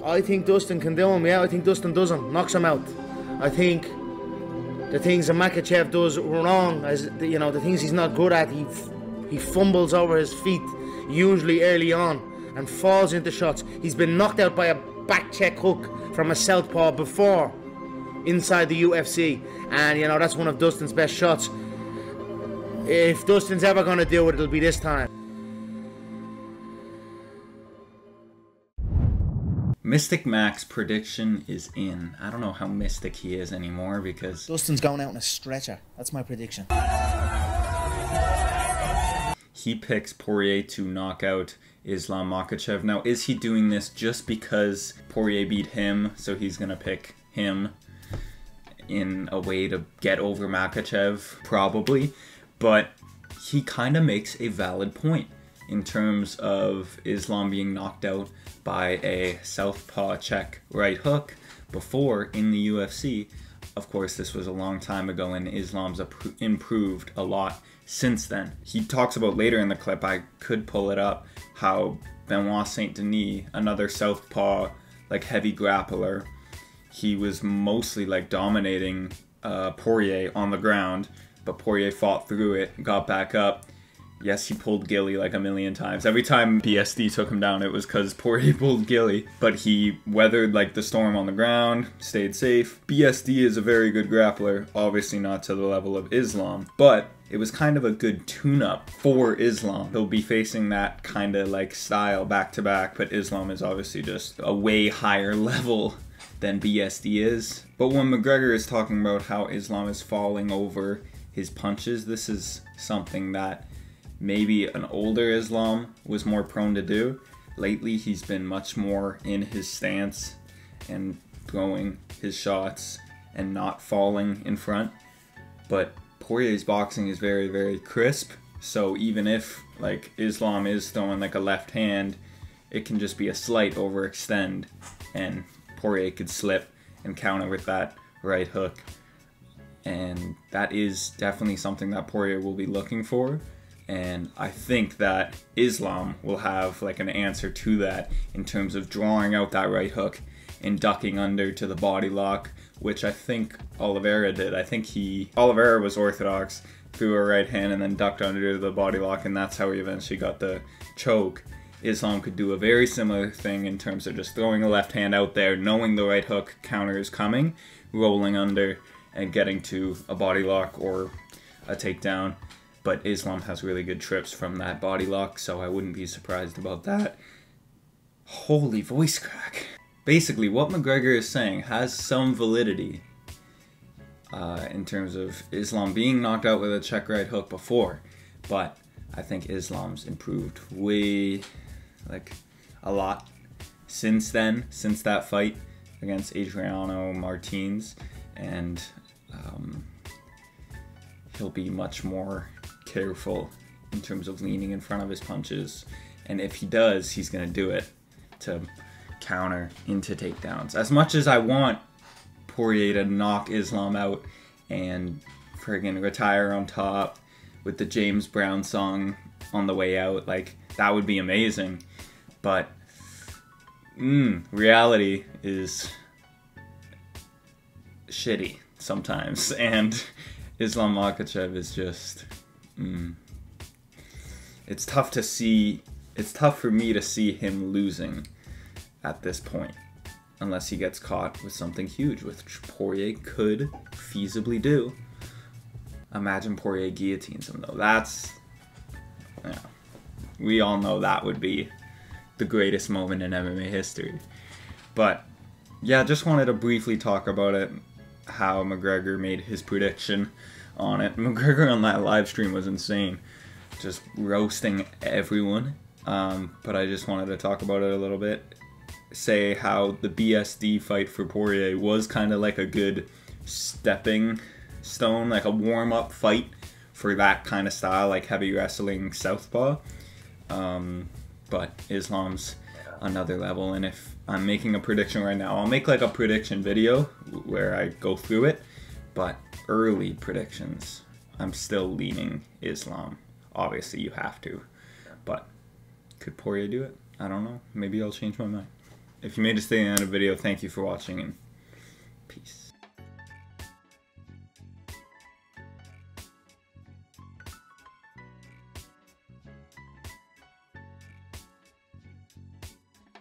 I think Dustin can do him, yeah. I think Dustin does him, knocks him out. I think the things that Makhachev does wrong, as you know, the things he's not good at, he fumbles over his feet, usually early on, and falls into shots. He's been knocked out by a back check hook from a southpaw before inside the UFC, and you know, that's one of Dustin's best shots. If Dustin's ever going to do it, it'll be this time. Mystic Mac's prediction is in. I don't know how mystic he is anymore because Dustin's going out in a stretcher. That's my prediction. He picks Poirier to knock out Islam Makhachev. Now, is he doing this just because Poirier beat him, so he's going to pick him in a way to get over Makhachev? Probably. But he kind of makes a valid point in terms of Islam being knocked out by a southpaw check right hook before in the UFC. Of course, this was a long time ago, and Islam's improved a lot since then. He talks about later in the clip, I could pull it up, how Benoit Saint Denis, another southpaw like heavy grappler, he was mostly like dominating Poirier on the ground, but Poirier fought through it, got back up. Yes, he pulled Gilly like a million times. Every time BSD took him down, it was because Poirier pulled Gilly. But he weathered like the storm on the ground, stayed safe. BSD is a very good grappler, obviously not to the level of Islam, but it was kind of a good tune-up for Islam. He'll be facing that kind of like style back to back, but Islam is obviously just a way higher level than BSD is. But when McGregor is talking about how Islam is falling over his punches, this is something that maybe an older Islam was more prone to do. Lately, he's been much more in his stance and throwing his shots and not falling in front. But Poirier's boxing is very, very crisp. So even if like Islam is throwing like a left hand, it can just be a slight overextend and Poirier could slip and counter with that right hook. And that is definitely something that Poirier will be looking for. And I think that Islam will have like an answer to that in terms of drawing out that right hook and ducking under to the body lock, which I think Oliveira did. I think Oliveira was orthodox, threw a right hand and then ducked under to the body lock, and that's how he eventually got the choke. Islam could do a very similar thing in terms of just throwing a left hand out there, knowing the right hook counter is coming, rolling under and getting to a body lock or a takedown. But Islam has really good trips from that body lock, so I wouldn't be surprised about that. Holy voice crack. Basically, what McGregor is saying has some validity in terms of Islam being knocked out with a check right hook before. But I think Islam's improved way, like, a lot since then, since that fight against Adriano Martins. And he'll be much more careful in terms of leaning in front of his punches, and if he does, he's gonna do it to counter into takedowns. As much as I want Poirier to knock Islam out and friggin' retire on top with the James Brown song on the way out, like, that would be amazing, but reality is shitty sometimes, and Islam Makhachev is just it's tough to see. It's tough for me to see him losing at this point, unless he gets caught with something huge, which Poirier could feasibly do. Imagine Poirier guillotines him though. That's, yeah, we all know that would be the greatest moment in MMA history. But yeah, just wanted to briefly talk about it, how McGregor made his prediction on it. McGregor on that live stream was insane, just roasting everyone. But I just wanted to talk about it a little bit. Say how the BSD fight for Poirier was kind of like a good stepping stone, like a warm-up fight for that kind of style, like heavy wrestling southpaw. But Islam's another level, and if I'm making a prediction right now, I'll make like a prediction video where I go through it, but early predictions, I'm still leaning Islam. Obviously you have to, but could Poirier do it? I don't know. Maybe I'll change my mind. If you made it to the end of the video, thank you for watching, and